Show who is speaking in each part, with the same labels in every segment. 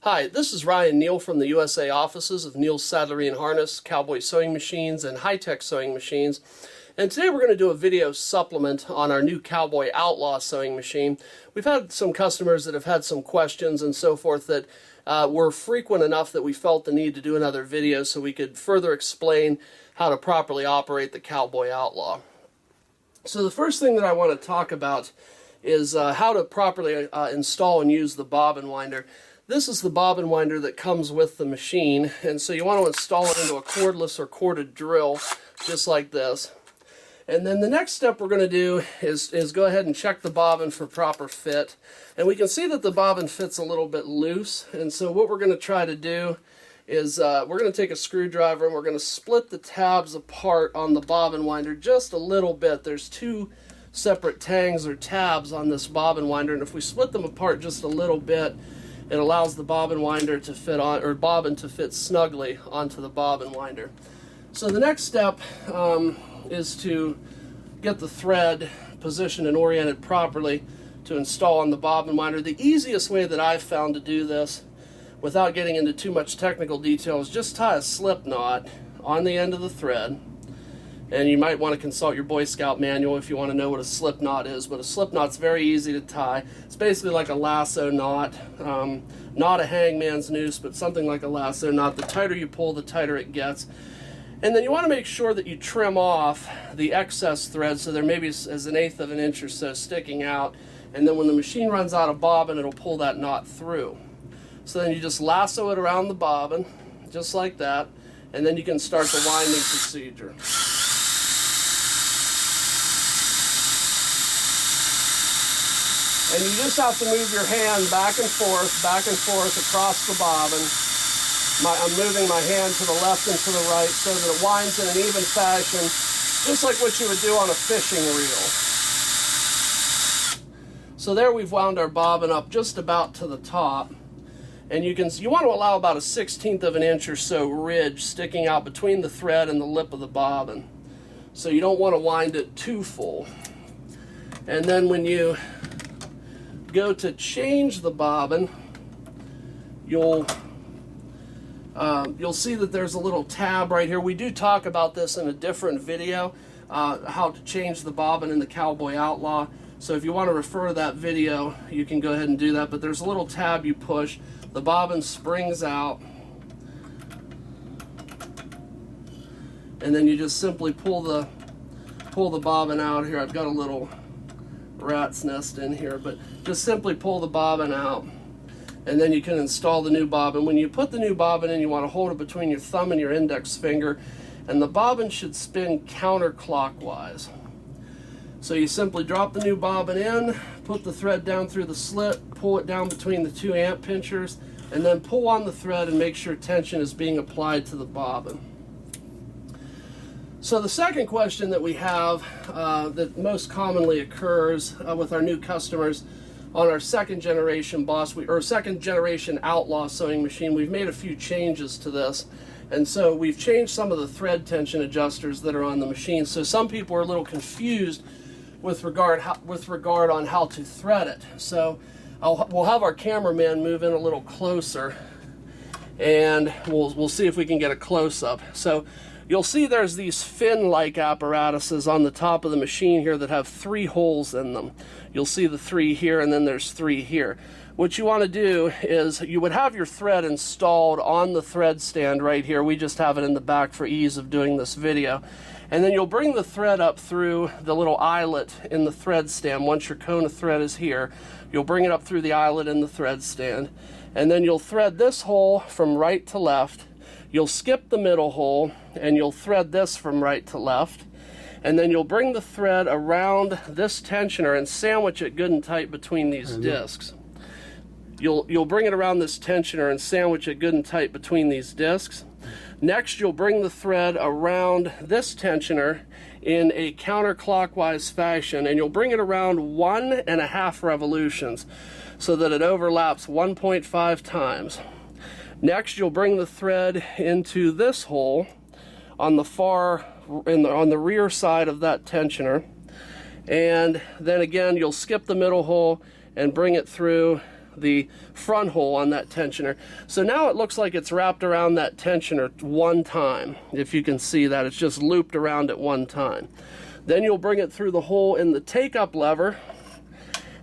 Speaker 1: Hi, this is Ryan Neal from the USA offices of Neal's Saddlery and Harness, Cowboy Sewing Machines, and High-Tech Sewing Machines. And today we're going to do a video supplement on our new Cowboy Outlaw sewing machine. We've had some customers that have had some questions and so forth that were frequent enough that we felt the need to do another video so we could further explain how to properly operate the Cowboy Outlaw. So the first thing that I want to talk about is how to properly install and use the bobbin winder. This is the bobbin winder that comes with the machine, and so you want to install it into a cordless or corded drill, just like this. And then the next step we're going to do is go ahead and check the bobbin for proper fit. And we can see that the bobbin fits a little bit loose, and so what we're going to try to do is we're going to take a screwdriver and we're going to split the tabs apart on the bobbin winder just a little bit. There's two separate tangs or tabs on this bobbin winder, and if we split them apart just a little bit, it allows the bobbin winder to fit on, or bobbin to fit snugly onto the bobbin winder. So the next step is to get the thread positioned and oriented properly to install on the bobbin winder. The easiest way that I've found to do this, without getting into too much technical detail, is just tie a slip knot on the end of the thread. And you might want to consult your Boy Scout manual if you want to know what a slip knot is, but a slip knot's very easy to tie. It's basically like a lasso knot, not a hangman's noose, but something like a lasso knot. The tighter you pull, the tighter it gets. And then you want to make sure that you trim off the excess thread, so there maybe is an 1/8 of an inch or so sticking out, and then when the machine runs out of bobbin, it'll pull that knot through. So then you just lasso it around the bobbin, just like that, and then you can start the winding procedure. And you just have to move your hand back and forth across the bobbin. I'm moving my hand to the left and to the right so that it winds in an even fashion, just like what you would do on a fishing reel. So there we've wound our bobbin up just about to the top. And you want to allow about a 1/16 of an inch or so ridge sticking out between the thread and the lip of the bobbin. So you don't want to wind it too full. And then when you go to change the bobbin, you'll see that there's a little tab right here. We do talk about this in a different video, how to change the bobbin in the Cowboy Outlaw. So if you want to refer to that video, you can go ahead and do that. But there's a little tab you push, the bobbin springs out, and then you just simply pull the bobbin out here. I've got a little rat's nest in here, but just simply pull the bobbin out, and then you can install the new bobbin. When you put the new bobbin in, you want to hold it between your thumb and your index finger, and the bobbin should spin counterclockwise. So you simply drop the new bobbin in, put the thread down through the slit, pull it down between the two amp pinchers, and then pull on the thread and make sure tension is being applied to the bobbin. So the second question that we have that most commonly occurs with our new customers on our second generation Outlaw sewing machine, we've made a few changes to this. And so we've changed some of the thread tension adjusters that are on the machine. So some people are a little confused with regard on how to thread it. So we'll have our cameraman move in a little closer, and we'll see if we can get a close-up. So you'll see there's these fin-like apparatuses on the top of the machine here that have 3 holes in them. You'll see the 3 here, and then there's 3 here. What you want to do is you would have your thread installed on the thread stand right here. We just have it in the back for ease of doing this video. And then you'll bring the thread up through the little eyelet in the thread stand. Once your cone of thread is here, you'll bring it up through the eyelet in the thread stand. And then you'll thread this hole from right to left. You'll skip the middle hole, and you'll thread this from right to left. And then you'll bring the thread around this tensioner and sandwich it good and tight between these discs. You'll bring it around this tensioner and sandwich it good and tight between these discs. Next, you'll bring the thread around this tensioner in a counterclockwise fashion, and you'll bring it around 1.5 revolutions so that it overlaps 1.5 times. Next, you'll bring the thread into this hole on the rear side of that tensioner, and then again you'll skip the middle hole and bring it through the front hole on that tensioner. So now it looks like it's wrapped around that tensioner one time. If you can see that, it's just looped around it one time. Then you'll bring it through the hole in the take-up lever,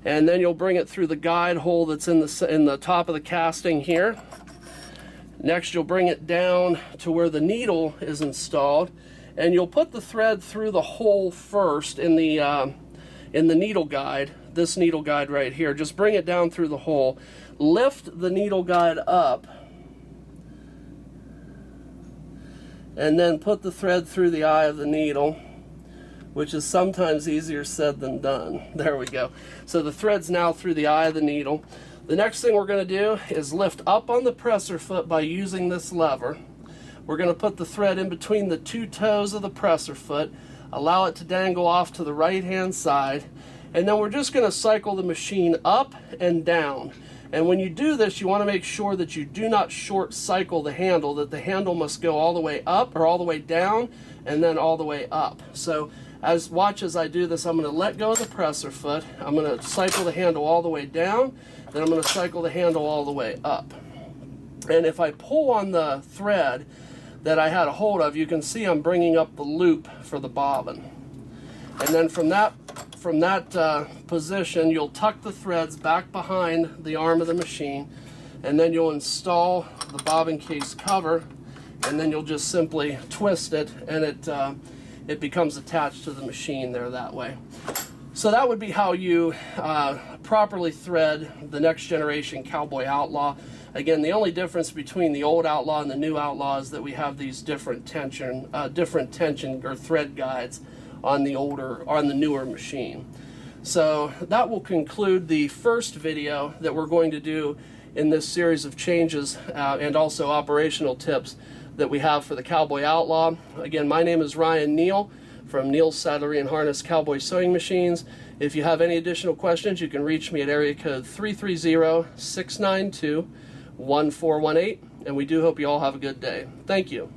Speaker 1: and then you'll bring it through the guide hole that's in the top of the casting here. Next, you'll bring it down to where the needle is installed, and you'll put the thread through the hole first in the needle guide. This needle guide right here. Just bring it down through the hole. Lift the needle guide up, and then put the thread through the eye of the needle, which is sometimes easier said than done. There we go. So the thread's now through the eye of the needle. The next thing we're going to do is lift up on the presser foot by using this lever. We're going to put the thread in between the two toes of the presser foot, allow it to dangle off to the right hand side, and then we're just going to cycle the machine up and down. And when you do this, you want to make sure that you do not short cycle the handle, that the handle must go all the way up or all the way down and then all the way up. So watch as I do this. I'm going to let go of the presser foot. I'm going to cycle the handle all the way down, then I'm going to cycle the handle all the way up. And if I pull on the thread that I had a hold of, you can see I'm bringing up the loop for the bobbin. And then from that position, you'll tuck the threads back behind the arm of the machine, and then you'll install the bobbin case cover, and then you'll just simply twist it, and it becomes attached to the machine there that way. So that would be how you properly thread the next generation Cowboy Outlaw. Again, the only difference between the old Outlaw and the new Outlaw is that we have these different tension or thread guides on the newer machine. So that will conclude the first video that we're going to do in this series of changes and also operational tips that we have for the Cowboy Outlaw. Again, my name is Ryan Neal from Neal's Saddlery and Harness Cowboy Sewing Machines. If you have any additional questions, you can reach me at area code 330-692-1418, and we do hope you all have a good day. Thank you.